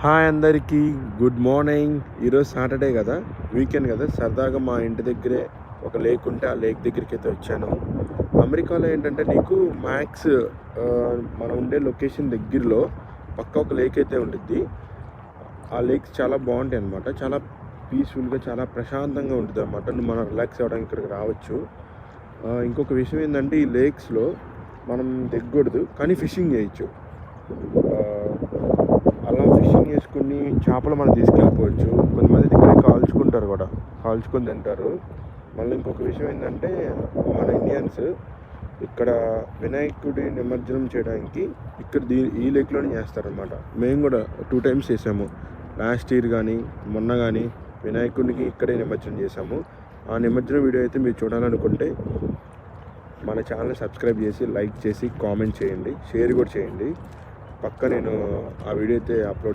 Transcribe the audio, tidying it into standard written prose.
Hi అందరికీ, good morning. ఈరోజు Saturday కదా, వీకెండ్ కదా. సరదాగా మా ఇంటి దగ్గరే ఒక లేక్ ఉంటే ఆ లేక్ దగ్గరికి అయితే వచ్చాను. అమెరికాలో ఏంటంటే నీకు మ్యాక్స్ మనం ఉండే లొకేషన్ దగ్గరలో పక్క ఒక లేక్ అయితే ఉంటుంది. ఆ లేక్స్ చాలా బాగుంటాయి అన్నమాట. చాలా పీస్ఫుల్గా, చాలా ప్రశాంతంగా ఉంటుంది అన్నమాట. నువ్వు మనం రిలాక్స్ అవ్వడానికి ఇక్కడికి రావచ్చు. ఇంకొక విషయం ఏంటంటే ఈ లేక్స్లో మనం దిగకూడదు, కానీ ఫిషింగ్ చేయొచ్చు. అలా ఫిషింగ్ చేసుకుని చేపలు మనం తీసుకెళ్ళిపోవచ్చు. కొంతమంది ఇక్కడే కాల్చుకుంటారు కూడా, కాల్చుకొని తింటారు. మళ్ళీ ఇంకొక విషయం ఏంటంటే మన ఇండియన్స్ ఇక్కడ వినాయకుడి నిమజ్జనం చేయడానికి ఇక్కడ ఈ లేక్లోనే చేస్తారనమాట. మేము కూడా 2 times చేసాము. లాస్ట్ ఇయర్ కానీ మొన్న కానీ వినాయకుడికి ఇక్కడే నిమజ్జనం చేసాము. ఆ నిమజ్జనం వీడియో అయితే మీరు చూడాలనుకుంటే మన ఛానల్ సబ్స్క్రైబ్ చేసి, లైక్ చేసి, కామెంట్ చేయండి, షేర్ కూడా చేయండి. పక్క నేను ఆ వీడియో అయితే అప్లోడ్